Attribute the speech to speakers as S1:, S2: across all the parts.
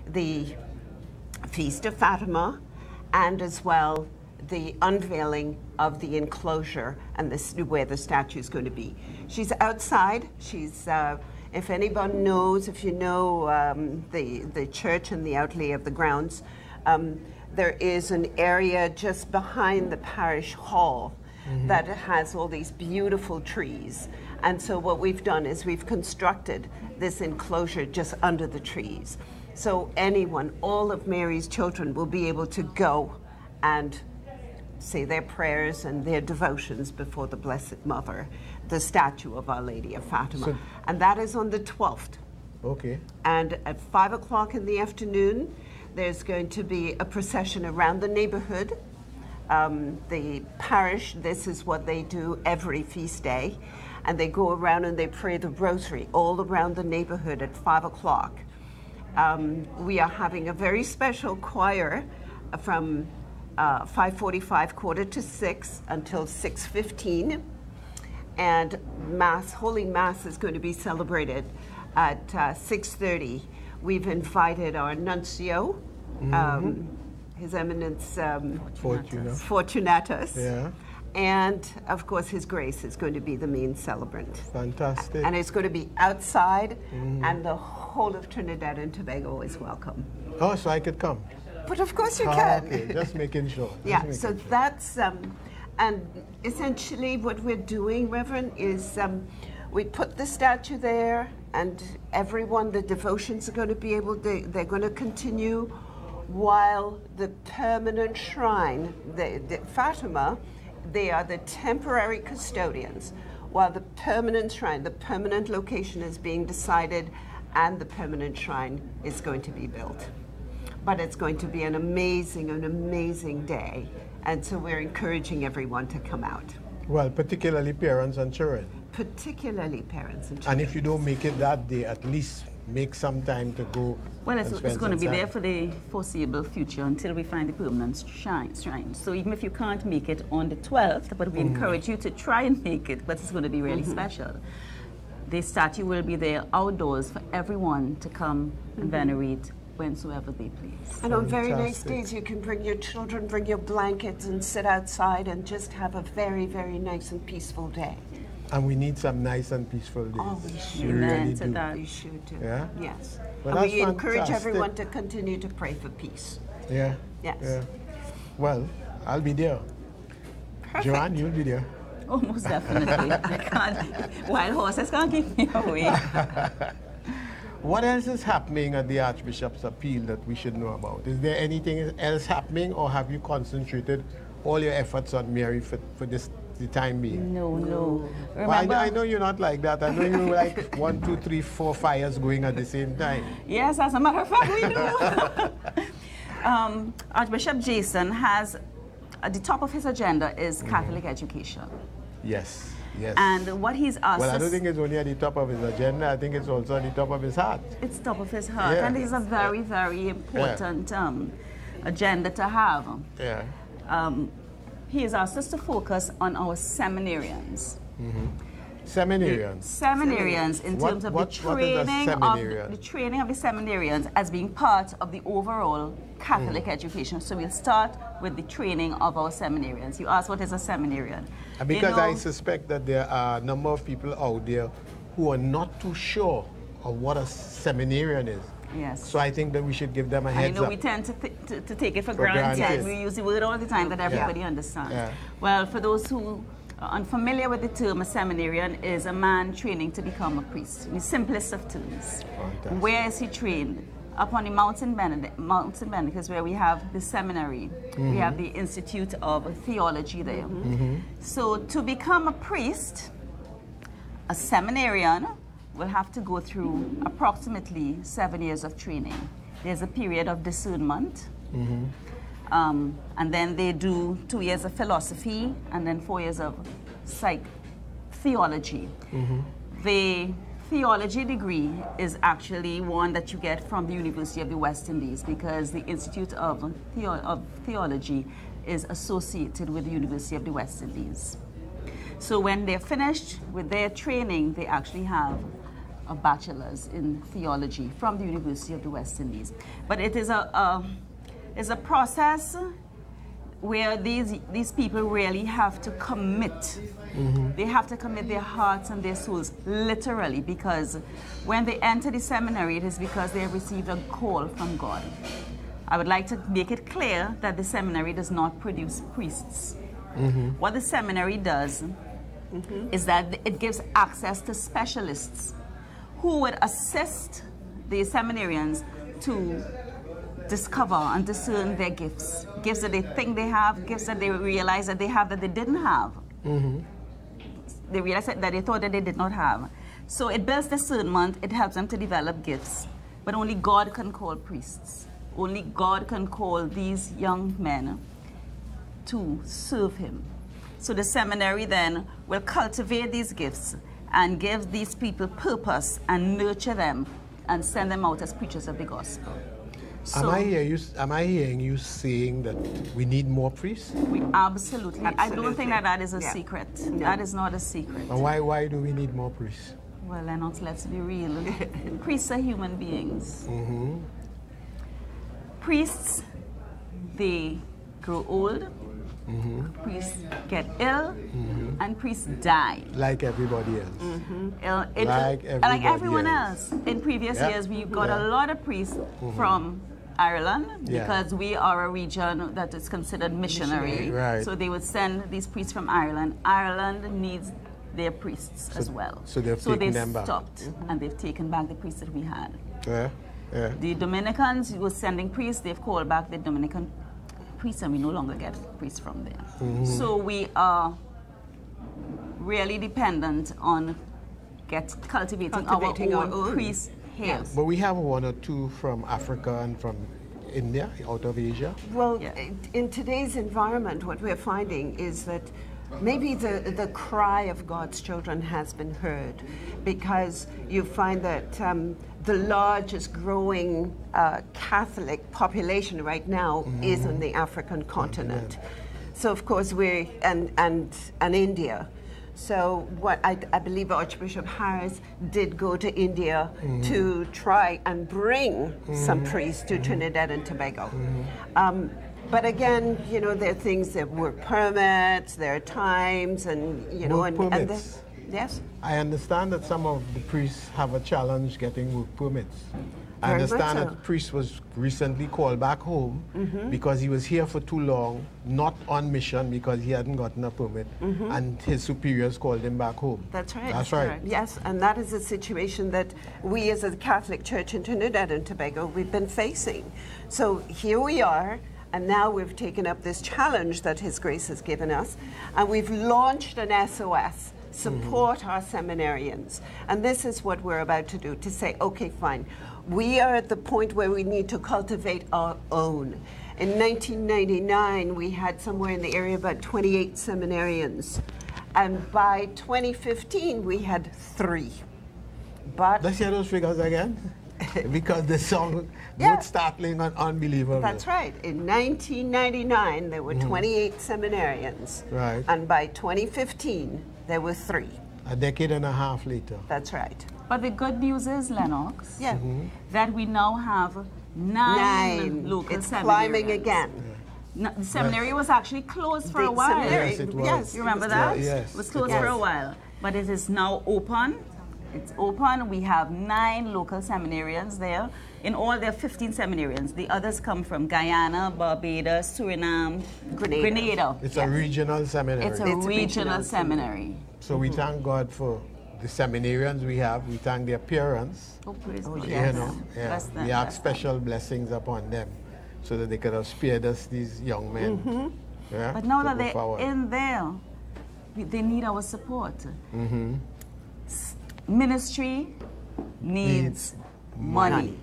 S1: the Feast of Fatima, and as well the unveiling of the enclosure and where the statue is going to be. She's outside. She's, if anyone knows, if you know the church and the outlay of the grounds, there is an area just behind the parish hall that has all these beautiful trees. And so what we've done is we've constructed this enclosure just under the trees. So anyone, all of Mary's children will be able to go and say their prayers and their devotions before the Blessed Mother, the statue of Our Lady of Fatima. So, and that is on the 12th.
S2: Okay.
S1: And at 5 o'clock in the afternoon, there's going to be a procession around the neighborhood. The parish, this is what they do every feast day. And they go around and they pray the rosary all around the neighborhood at 5 o'clock. We are having a very special choir from 5:45, quarter to 6 until 6:15. And Mass, Holy Mass is going to be celebrated at 6:30. We've invited our nuncio, His Eminence Fortunatus.
S2: Yeah.
S1: And of course, His Grace is going to be the main celebrant.
S2: Fantastic.
S1: And it's going to be outside, and the whole of Trinidad and Tobago is welcome.
S2: Oh, so I could come?
S1: But of course you can.
S2: Okay, just making sure.
S1: Yeah, so that's, and essentially what we're doing, Reverend, is we put the statue there, and everyone, the devotions are going to be able to, they're going to continue while the permanent shrine, the Fatima, they are the temporary custodians, while the permanent shrine, the permanent location is being decided, and the permanent shrine is going to be built. But it's going to be an amazing day. And so we're encouraging everyone to come out.
S2: Well, particularly parents and children.
S1: Particularly parents and children.
S2: And if you don't make it that day, at least make some time to go.
S3: Well, it's going to be there for the foreseeable future until we find the permanent shrine. So even if you can't make it on the 12th, but we encourage you to try and make it, but it's going to be really special. The statue will be there outdoors for everyone to come and venerate whensoever they please.
S1: And on very nice days, you can bring your children, bring your blankets, and sit outside and just have a very nice and peaceful day.
S2: And we need some nice and peaceful days.
S1: Oh, we should.
S2: We really
S3: to
S2: do.
S3: that.
S1: We should do.
S2: Yeah?
S1: Yes.
S2: Well,
S1: and we
S2: that's
S1: encourage
S2: fantastic.
S1: everyone to continue to pray for peace.
S2: Yeah.
S1: Yes.
S2: Yeah. Well, I'll be there.
S1: Perfect.
S2: Joann, you'll be there.
S3: Oh, most definitely. I can't, wild horses can't keep me away.
S2: What else is happening at the Archbishop's appeal that we should know about? Is there anything else happening, or have you concentrated all your efforts on Mary for the time being?
S3: No.
S2: Well, I know you're not like that. I know you're like 1, 2, 3, 4 fires going at the same time.
S3: Yes, as a matter of fact, we do. Archbishop Jason has, at the top of his agenda is Catholic education.
S2: Yes, yes.
S3: And what he's asked
S2: Well, I don't think it's only at the top of his agenda. I think it's also at the top of his heart.
S3: It's top of his heart.
S2: Yeah.
S3: And this is a very important agenda to have.
S2: Yeah.
S3: He has asked us to focus on our seminarians.
S2: Seminarians?
S3: Seminarians in terms of the training of the seminarians as being part of the overall Catholic education. So we'll start with the training of our seminarians. You asked what is a seminarian?
S2: Because I suspect that there are a number of people out there who are not too sure of what a seminarian is.
S3: Yes.
S2: So I think that we should give them a heads up.
S3: We tend to take it for granted. We use the word all the time that everybody understands. Yeah. Well, for those who are unfamiliar with the term, a seminarian is a man training to become a priest, in the simplest of terms.
S2: Fantastic.
S3: Where is he trained? Up on the Mountain Benedict is where we have the seminary. We have the Institute of Theology there. So to become a priest, a seminarian will have to go through approximately 7 years of training. There's a period of discernment, and then they do 2 years of philosophy, and then 4 years of theology. The theology degree is actually one that you get from the University of the West Indies, because the Institute of Theology is associated with the University of the West Indies. So when they're finished with their training, they actually have a bachelor's in theology from the University of the West Indies. But it is a process where these people really have to commit. They have to commit their hearts and their souls literally, because when they enter the seminary, it is because they have received a call from God. I would like to make it clear that the seminary does not produce priests. What the seminary does is that it gives access to specialists who would assist the seminarians to discover and discern their gifts. Gifts that they think they have, gifts that they realize that they have that they didn't have. They realize that they thought that they did not have. So it builds discernment, it helps them to develop gifts. But only God can call priests. Only God can call these young men to serve him. So the seminary then will cultivate these gifts and give these people purpose and nurture them and send them out as preachers of the gospel. So,
S2: am I hearing you saying that we need more priests?
S3: We absolutely. I don't think that is a secret. No. That is not a secret.
S2: And why do we need more priests?
S3: Well, Lennox, let's be real. Priests are human beings. Priests, they grow old, priests get ill, and priests die.
S2: Like everybody else.
S3: Like everyone else. In previous years, we got a lot of priests from Ireland, because we are a region that is considered missionary.
S2: Right.
S3: So they would send these priests from Ireland. Ireland needs their priests as well.
S2: So they've taken them back.
S3: Stopped, and they've taken back the priests that we had.
S2: Yeah.
S3: The Dominicans who were sending priests, they've called back the Dominican priests, and we no longer get priests from there. So we are really dependent on cultivating our own priests here.
S2: But we have one or two from Africa and from India, out of Asia.
S1: Well, in today's environment, what we're finding is that maybe the cry of God's children has been heard, because you find that the largest growing Catholic population right now is on the African continent. So of course and India. So what I believe Archbishop Harris did go to India to try and bring some priests to Trinidad and Tobago. But again, you know, there are things, there are work permits, there are times, and you know, and yes.
S2: I understand that some of the priests have a challenge getting work permits. I understand that the priest was recently called back home because he was here for too long, not on mission because he hadn't gotten a permit, and his superiors called him back home.
S1: That's right.
S2: That's right.
S1: Yes, and that is a situation that we as a Catholic Church in Trinidad and Tobago, we've been facing. So here we are, and now we've taken up this challenge that His Grace has given us, and we've launched an SOS. Support our seminarians. And this is what we're about to do, to say, okay, fine. We are at the point where we need to cultivate our own. In 1999, we had somewhere in the area about 28 seminarians. And by 2015, we had 3. But
S2: let's hear those figures again. Because the song both startling and unbelievable.
S1: That's right. In 1999, there were 28 seminarians.
S2: Right.
S1: And by 2015, there were 3.
S2: A decade and a half later.
S1: That's right.
S3: But the good news is, Lennox, that we now have 9 local
S1: it's
S3: seminarians.
S1: Climbing again.
S3: No, the seminary was actually closed for a while.
S1: Seminary,
S2: yes, it was.
S1: Yes,
S3: you remember that?
S2: Yes.
S3: It was closed for a while. But it is now open. It's open. We have 9 local seminarians there. In all, there are 15 seminarians. The others come from Guyana, Barbados, Suriname, Grenada.
S2: It's a regional seminary.
S3: It's a regional seminary.
S2: So we thank God for the seminarians we have. We thank their parents.
S3: Oh, praise God.
S2: You know, we ask special blessings upon them so that they could have spared us these young men.
S3: But now that they're in there, they need our support. Ministry needs money.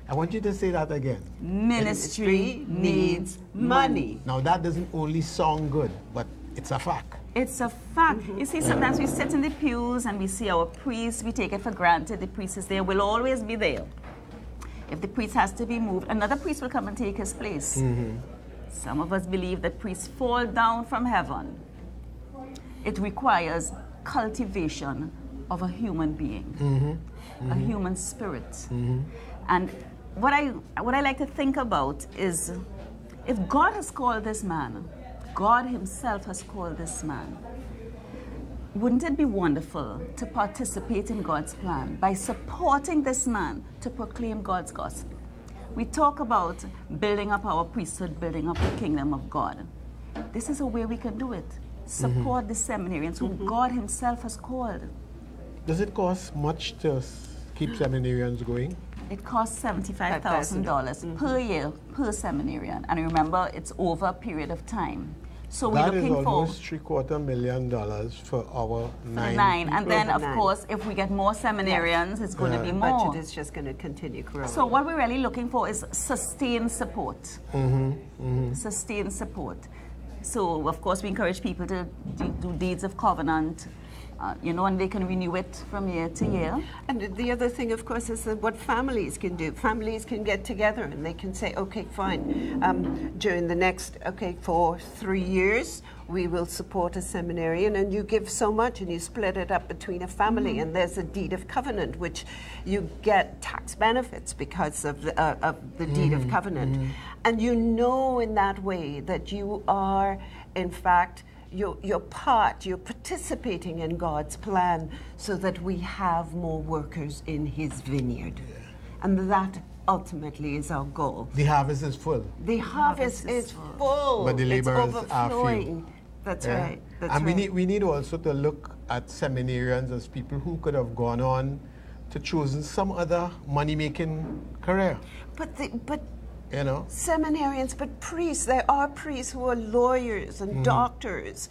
S2: I want you to say that again.
S3: Ministry needs money.
S2: Now that doesn't only sound good, but it's a fact.
S3: It's a fact. You see, sometimes we sit in the pews and we see our priests, we take it for granted the priest is there, will always be there. If the priest has to be moved, another priest will come and take his place. Some of us believe that priests fall down from heaven. It requires cultivation of a human being, a human spirit. And what I like to think about is, if God has called this man, God himself has called this man, wouldn't it be wonderful to participate in God's plan by supporting this man to proclaim God's gospel? We talk about building up our priesthood, building up the kingdom of God. This is a way we can do it. Support the seminarians who God himself has called.
S2: Does it cost much to keep seminarians going?
S3: It costs $75,000 per year per seminarian. And remember, it's over a period of time. So we're looking for...
S2: That is almost $750,000 for our 9.
S3: 9. And then, of course, if we get more seminarians, it's going to be more.
S1: The budget is just going to continue growing.
S3: So what we're really looking for is sustained support. Sustained support. So, of course, we encourage people to do deeds of covenant, you know, and they can renew it from year to year.
S1: And the other thing, of course, is that what families can do. Families can get together and they can say, okay, fine, during the next, for 3 years, we will support a seminarian, and you give so much and you split it up between a family, and there's a deed of covenant, which you get tax benefits because of the deed of covenant. And you know in that way that you are, in fact, you're participating in God's plan so that we have more workers in his vineyard. And that ultimately is our goal.
S2: The harvest is full.
S1: The harvest is full.
S2: But the laborers are
S1: few.
S2: few.
S1: That's right. That's
S2: and
S1: right.
S2: we need also to look at seminarians as people who could have gone on to chosen some other money-making career.
S1: But
S2: you know,
S1: seminarians, but priests. There are priests who are lawyers and doctors.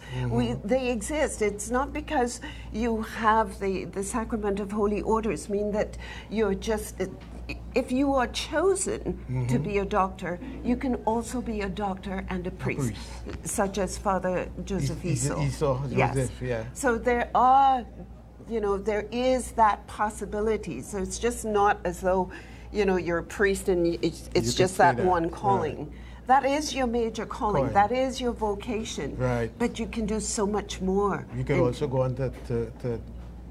S1: They exist. It's not because you have the sacrament of holy orders mean that you're just. If you are chosen to be a doctor, you can also be a doctor and a priest, such as Father Joseph Iso.
S2: Yes.
S1: So there are, you know, there is that possibility. So it's just not as though, you know, you're a priest and it's just that one calling.
S2: Right.
S1: That is your major calling. That is your vocation.
S2: Right.
S1: But you can do so much more.
S2: You can also go on to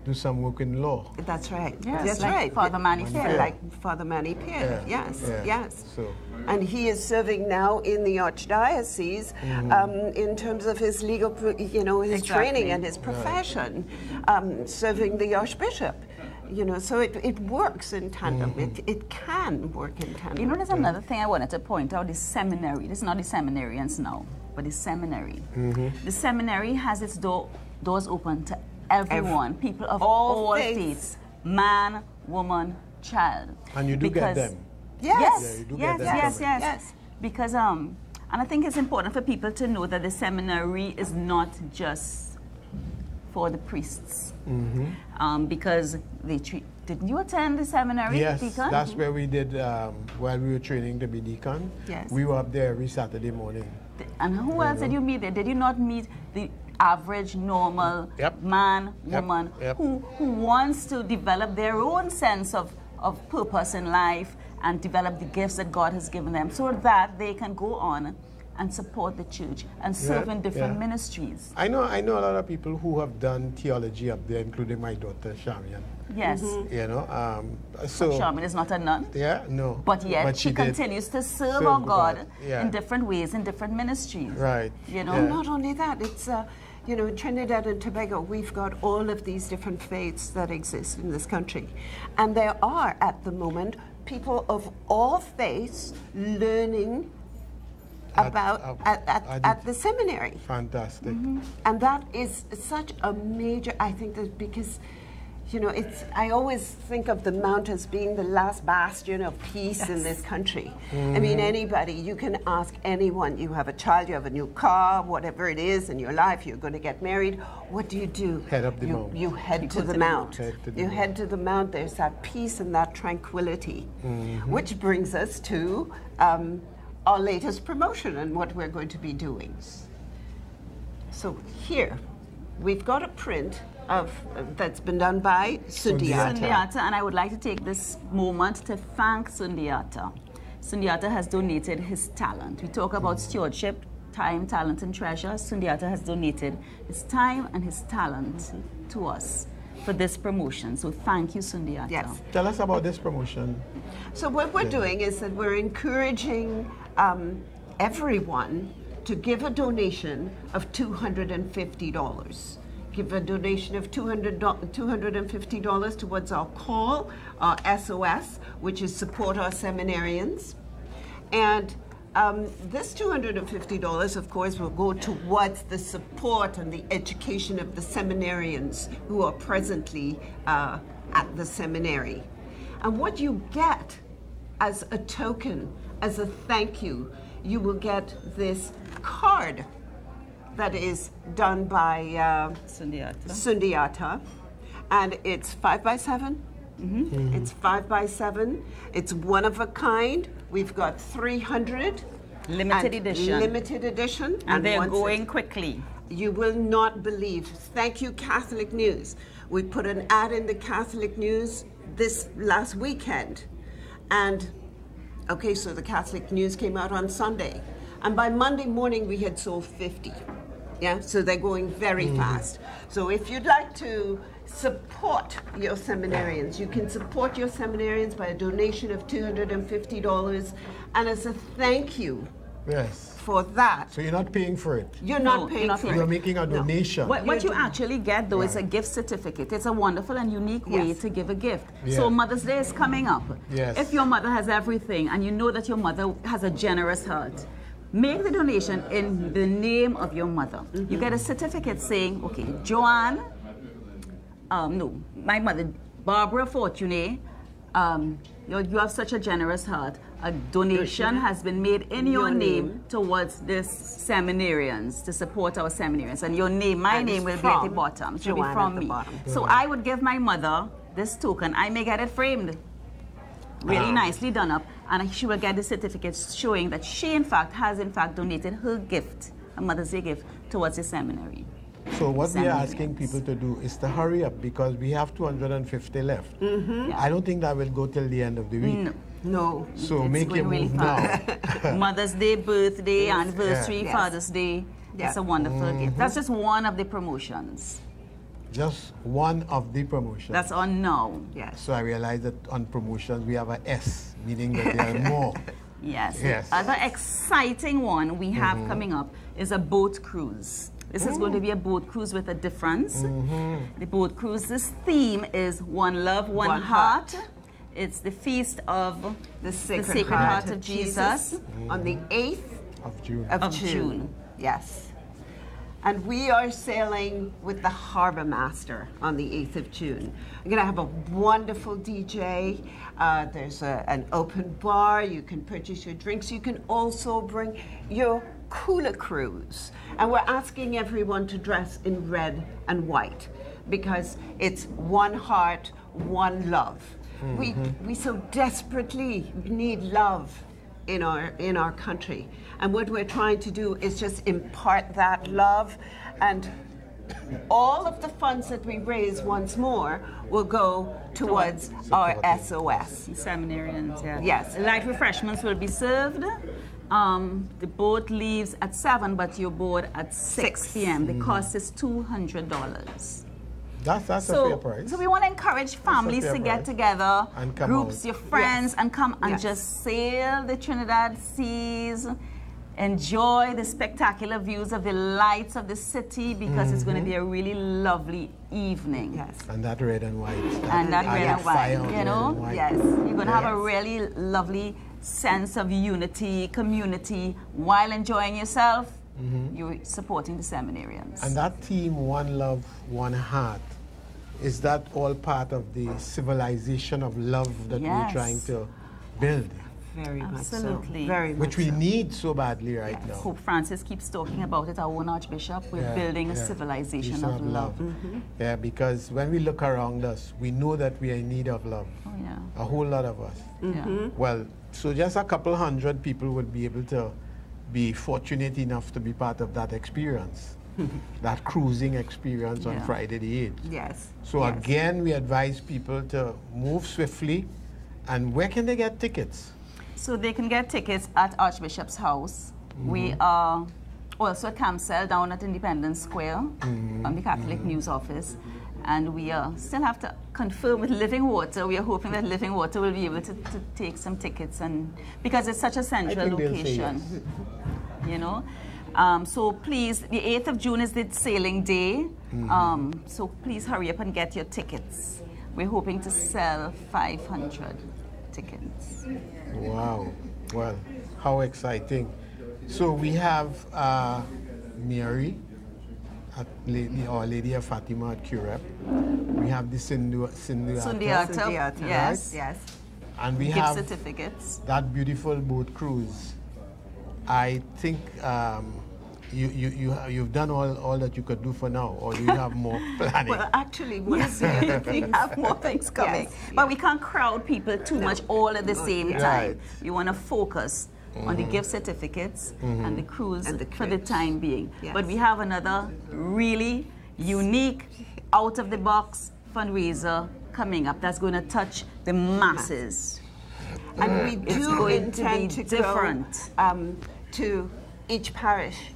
S2: do some work in law.
S1: That's right.
S3: Yes,
S1: that's
S3: like
S1: right.
S3: Father Manny Pierre.
S1: Like Father Manny Pierre. Yes.
S2: So.
S1: And he is serving now in the Archdiocese in terms of his legal, you know, his training and his profession, serving the Archbishop. You know, so it works in tandem. It can work in tandem.
S3: You know, there's another thing I wanted to point out, the seminary. This is not the seminarians now, but the seminary. The seminary has its doors open to everyone, people of all faiths, man, woman, child.
S2: And you do get them.
S1: Yes.
S3: Yes. Because, and I think it's important for people to know that the seminary is not just for the priests. Because they didn't you attend the seminary,
S2: Yes,
S3: Deacon?
S2: that's where we did, while we were training to be deacon.
S1: Yes.
S2: We were up there every Saturday morning.
S3: And who else did you meet there? Did you not meet the average, normal man, woman who wants to develop their own sense of purpose in life and develop the gifts that God has given them so that they can go on and support the church and serve in different ministries?
S2: I know a lot of people who have done theology up there, including my daughter, Sharian.
S3: Yes.
S2: You know, so...
S3: Charmin is not a nun.
S2: Yeah, no.
S3: But yet she continues to serve our God in different ways, in different ministries.
S2: Right.
S3: You know?
S1: Not only that, it's... you know, Trinidad and Tobago, we've got all of these different faiths that exist in this country. And there are, at the moment, people of all faiths learning at the seminary.
S2: Fantastic.
S1: And that is such a major, I think that because, you know, I always think of the Mount as being the last bastion of peace in this country. I mean, anybody, you can ask anyone, you have a child, you have a new car, whatever it is in your life, you're going to get married, what do?
S2: Head up the Mount.
S1: You head to the Mount. You head to the Mount, there's that peace and that tranquility, which brings us to our latest promotion and what we're going to be doing. So here, we've got a print of that's been done by Sundiata.
S3: And I would like to take this moment to thank Sundiata. Sundiata has donated his talent. We talk about stewardship, time, talent, and treasure. Sundiata has donated his time and his talent to us for this promotion. So thank you, Sundiata.
S1: Yes.
S2: Tell us about this promotion.
S1: So what we're doing is that we're encouraging everyone to give a donation of $250. Give a donation of $250 towards our call, our SOS, which is Support Our Seminarians. And this $250, of course, will go towards the support and the education of the seminarians who are presently at the seminary. And what you get as a token, as a thank you, you will get this card that is done by Sundiata. And it's 5x7. It's 5x7. It's one of a kind. We've got 300.
S3: Limited edition.
S1: Limited edition.
S3: And they're going quickly.
S1: You will not believe. Thank you, Catholic News. We put an ad in the Catholic News this last weekend. And, okay, so the Catholic News came out on Sunday. And by Monday morning, we had sold 50. Yeah, so they're going very fast. So if you'd like to support your seminarians, you can support your seminarians by a donation of $250. And as a thank you for that.
S2: So you're not paying for it?
S1: You're not paying for it.
S2: You're making a donation.
S3: What you actually get, though, is a gift certificate. It's a wonderful and unique way to give a gift. So Mother's Day is coming up. If your mother has everything and you know that your mother has a generous heart, make the donation in the name of your mother. You get a certificate saying, okay, Joann, no, my mother, Barbara Fortuné, you have such a generous heart. A donation has been made in your name towards this seminarians, to support our seminarians. And your name, my name will be at the bottom. It will be from me. So I would give my mother this token. I may get it framed, really nicely done up, and she will get the certificate showing that she, in fact, has donated her gift, a Mother's Day gift, towards the seminary.
S2: So what we are asking people to do is to hurry up, because we have 250 left. I don't think that will go till the end of the week.
S1: No.
S2: So make your move now.
S3: Mother's Day, birthday, anniversary, Father's Day. It's a wonderful gift. That's just one of the promotions.
S2: Just one of the promotions.
S3: That's on now.
S2: So I realize that on promotions we have an S, meaning that there are more. Other exciting one we have coming up is a boat cruise. This is going to be a boat cruise with a difference. The boat cruise's theme is One Love, One Heart. It's the feast of the Sacred Heart of Jesus
S1: on the 8th of June. Yes. And we are sailing with the Harbor Master on the 8th of June. We're going to have a wonderful DJ. There's an open bar. You can purchase your drinks. You can also bring your cooler cruise. And we're asking everyone to dress in red and white, because it's one heart, one love. We so desperately need love in our country, and what we're trying to do is just impart that love, and all of the funds that we raise once more will go towards our SOS.
S3: Seminarians,
S1: Yes.
S3: Light refreshments will be served. The boat leaves at 7, but you're board at 6 p.m. The cost is $200.
S2: That's a fair price.
S3: So we want to encourage families to get together,
S2: and come
S3: groups,
S2: out.
S3: your friends, and come and just sail the Trinidad seas, enjoy the spectacular views of the lights of the city, because it's going to be a really lovely evening.
S2: And that red and white.
S3: And that red and white, you know? You're going to have a really lovely sense of unity, community, while enjoying yourself. You're supporting the seminarians.
S2: And that theme, One Love, One Heart, is that all part of the civilization of love that we're trying to build?
S1: Very much so.
S3: Absolutely.
S1: Very much
S2: Which we need so badly right now.
S3: Pope Francis keeps talking about it, our own Archbishop. We're building a civilization of love.
S2: Yeah, because when we look around us, we know that we are in need of love. A whole lot of us. Well, so just a couple hundred people would be able to be fortunate enough to be part of that experience, that cruising experience on Friday the 8th. So again, we advise people to move swiftly. And where can they get tickets?
S3: So they can get tickets at Archbishop's house. We are also at Camsell down at Independence Square on the Catholic News office. And we still have to confirm with Living Water. We are hoping that Living Water will be able to take some tickets, and because it's such a central location, you know. So please, the 8th of June is the sailing day. So please hurry up and get your tickets. We're hoping to sell 500 tickets.
S2: Wow. Well, how exciting. So we have Mary, Our Lady of Fatima at Curep. We have the
S3: Sundiata, yes,
S2: right? Yes. And we
S3: gift
S2: have
S3: certificates.
S2: That beautiful boat cruise. I think you've done all that you could do for now, or do you have more planning?
S1: Well, actually, we
S3: have more things coming.
S1: Yes,
S3: but we can't crowd people too much all at the same time.
S2: Right.
S3: You want to focus on the gift certificates and the cruise for the time being.
S1: Yes.
S3: But we have another really unique, out-of-the-box fundraiser coming up that's going to touch the masses.
S1: And we do intend to
S3: different.
S1: go to each parish,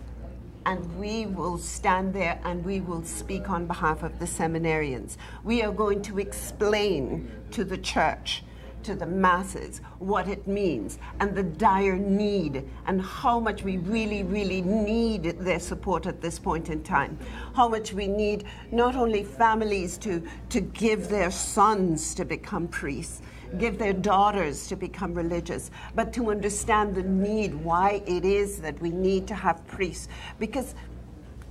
S1: and we will stand there and we will speak on behalf of the seminarians. We are going to explain to the church, to the masses, what it means and the dire need and how much we really, really need their support at this point in time. How much we need not only families to give their sons to become priests, give their daughters to become religious, but to understand the need, why it is that we need to have priests. Because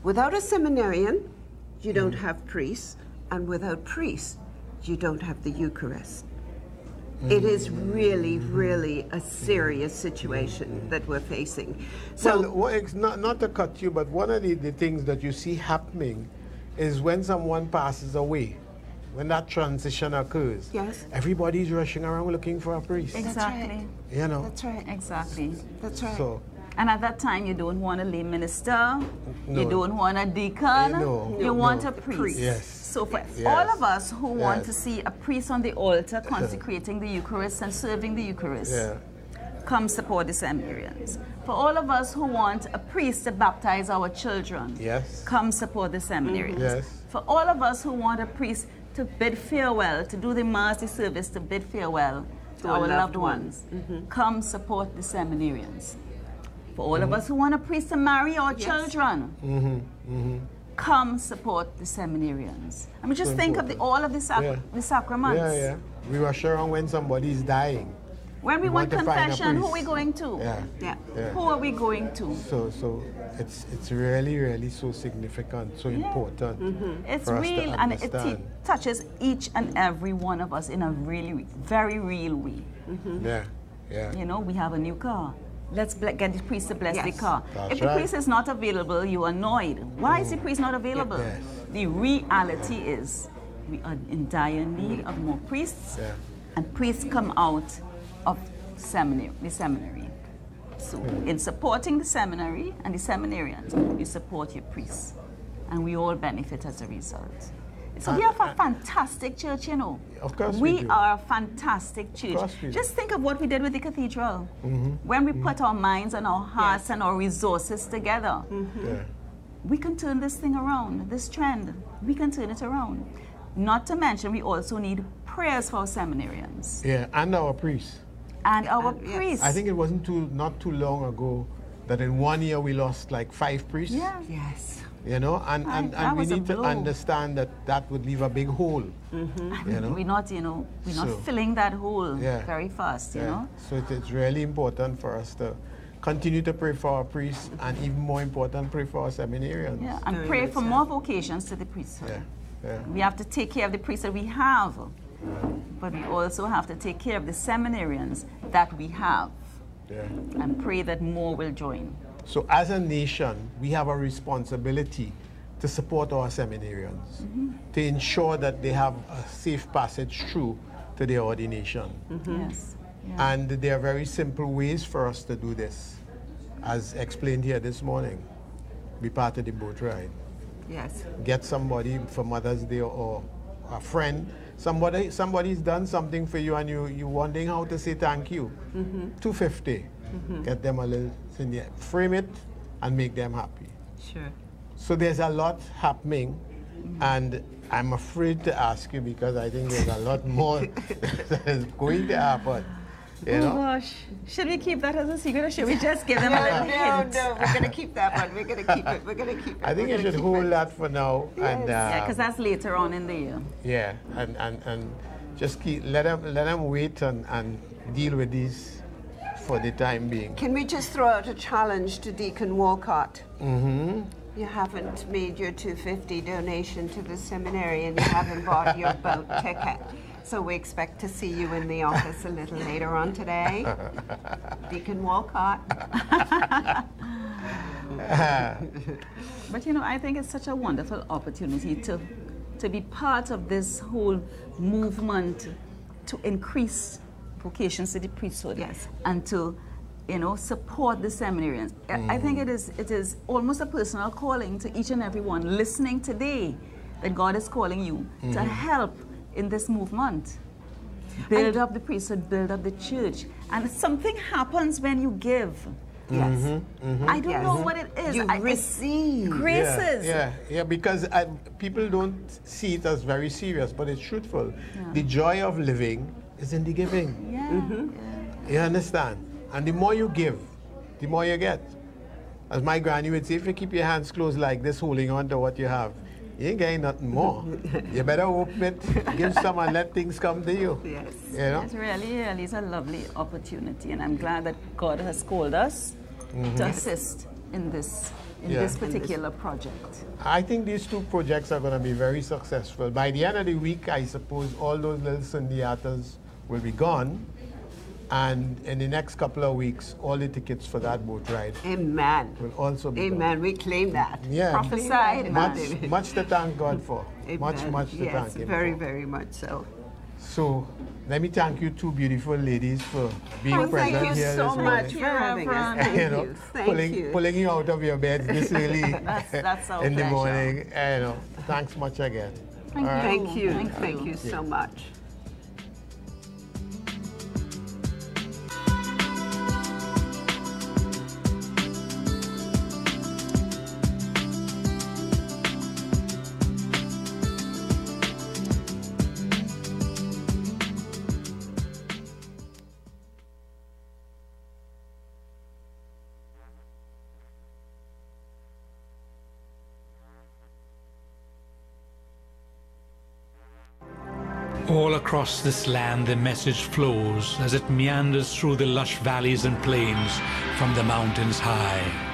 S1: without a seminarian, you don't have priests, and without priests, you don't have the Eucharist. It is really, really a serious situation that we're facing. So,
S2: well, it's not to cut you, but one of the things that you see happening is when someone passes away, when that transition occurs,
S1: yes,
S2: everybody's rushing around looking for a priest.
S3: Exactly.
S1: Right.
S2: You know.
S1: That's right.
S3: Exactly.
S1: That's right.
S2: So,
S3: and at that time, you don't want a lay minister,
S2: no.
S3: you don't want a deacon,
S2: No.
S3: you
S2: No.
S3: want
S2: No.
S3: a priest.
S2: Yes.
S3: So for
S2: Yes.
S3: all of us who want
S2: Yes.
S3: to see a priest on the altar consecrating the Eucharist and serving the Eucharist,
S2: yeah.
S3: come support the seminarians. For all of us who want a priest to baptize our children,
S2: Yes.
S3: come support the seminarians.
S2: Yes.
S3: For all of us who want a priest to bid farewell, to do the Mass service, to bid farewell to our loved ones, come support the seminarians. For all of us who want a priest to marry our children, come support the seminarians. I mean, just think of all of the sacraments.
S2: Yeah, yeah. We rush around when somebody's dying.
S3: When we want
S2: want to find a
S3: confession, who are we
S2: priest.
S3: going to?
S2: Yeah.
S1: Yeah.
S2: Yeah.
S3: Who are we going to?
S2: So it's really, really so significant, so important.
S3: It's
S2: for us to
S3: real, and it
S2: understand.
S3: touches each and every one of us in a really, very real way.
S2: Yeah, yeah.
S3: You know, we have a new car. Let's get the priest to bless the
S1: Yes.
S3: car.
S2: That's
S3: If the
S2: right.
S3: priest is not available, you're annoyed. Why is the priest not available?
S2: Yes.
S3: The reality is we are in dire need of more priests,
S2: Yeah.
S3: and priests come out of the seminary. So in supporting the seminary and the seminarians, you support your priests, and we all benefit as a result. So we are a fantastic church, you know.
S2: Of course we do.
S3: are a fantastic church.
S2: course we do.
S3: Just think of what we did with the cathedral. When we put our minds and our hearts and our resources together,
S2: Yeah.
S3: we can turn this thing around, this trend. We can turn it around. Not to mention, we also need prayers for our seminarians
S2: Yeah, and our priests.
S3: and our
S1: yes.
S3: priests.
S2: I think it wasn't not too long ago that in 1 year we lost like 5 priests.
S3: Yeah.
S1: Yes.
S2: You know, and
S3: That
S2: we
S3: was a
S2: need to
S3: blow.
S2: understand that would leave a big hole. You know?
S3: We're not, we're not
S2: So,
S3: filling that hole
S2: yeah.
S3: very fast, you
S2: Yeah.
S3: know.
S2: So it's really important for us to continue to pray for our priests, and even more important, pray for our seminarians.
S3: Yeah, and
S1: Very
S3: pray
S1: good,
S3: for
S1: sir.
S3: more vocations to the priesthood.
S2: Yeah. Yeah.
S3: We have to take care of the priests that we have, but we also have to take care of the seminarians that we have,
S2: Yeah.
S3: and pray that more will join.
S2: So as a nation, we have a responsibility to support our seminarians, to ensure that they have a safe passage through to their ordination.
S3: Yes. Yeah.
S2: And there are very simple ways for us to do this, as explained here this morning. Be part of the boat ride.
S1: Yes.
S2: Get somebody for Mother's Day, or a friend. Somebody's done something for you and you wondering how to say thank you. $2.50. Get them a little thing there. Frame it and make them happy.
S1: Sure.
S2: So there's a lot happening, And I'm afraid to ask you because I think there's a lot more that is going to happen. You know?
S3: Gosh, should we keep that as a secret or should we just give them a little hint?
S1: No, we're going to keep that one. We're going to keep it. We're going to keep it.
S2: I think you should hold that for now.
S1: Yes.
S2: And,
S3: Yeah, because that's later on in the year.
S2: yeah, and just let them wait and deal with these for the time being.
S1: Can we just throw out a challenge to Deacon Walcott?
S2: Mm-hmm.
S1: You haven't made your $250 donation to the seminary and you haven't bought your boat ticket. So we expect to see you in the office a little later on today. Deacon Walcott.
S3: But you know, I think it's such a wonderful opportunity to be part of this whole movement to increase vocations to the priesthood.
S1: Yes.
S3: And to, you know, support the seminarians. I think it is almost a personal calling to each and every one listening today that God is calling you to help in this movement. Build up the priesthood, build up the church. And something happens when you give.
S1: Yes.
S3: I don't know what it is.
S1: You receive.
S3: Graces.
S2: Yeah, because people don't see it as very serious, but it's truthful.
S3: Yeah.
S2: The joy of living is in the giving.
S3: Yeah.
S2: You understand? And the more you give, the more you get. As my granny would say, if you keep your hands closed like this, holding on to what you have, you ain't getting nothing more. You better open it, give some, and let things come to you.
S1: Yes.
S2: You know?
S3: It really is a lovely opportunity, and I'm glad that God has called us to assist in this particular project.
S2: I think these two projects are going to be very successful. By the end of the week, I suppose all those little syndiatas will be gone. And in the next couple of weeks, all the tickets for that boat ride
S1: Amen.
S2: will also be
S1: Amen.
S2: gone.
S1: We claim that.
S2: Yeah.
S3: Prophesied.
S2: Much to thank God for.
S1: Amen.
S2: Much to
S1: yes,
S2: thank Him
S1: very,
S2: for.
S1: very much so.
S2: So, let me thank you two beautiful ladies for being present
S1: Thank you
S2: here
S1: so
S2: this
S1: much
S2: morning.
S1: for having us. Thank
S2: You know,
S1: you. Thank you.
S2: pulling you out of your beds this early
S3: That's our
S2: in the
S3: pleasure.
S2: morning. You know, thanks much again.
S3: Thank
S2: All
S3: you.
S2: right.
S1: Thank you.
S3: Thank
S1: Thank
S3: you.
S1: you so much.
S4: All across this land the message flows as it meanders through the lush valleys and plains from the mountains high.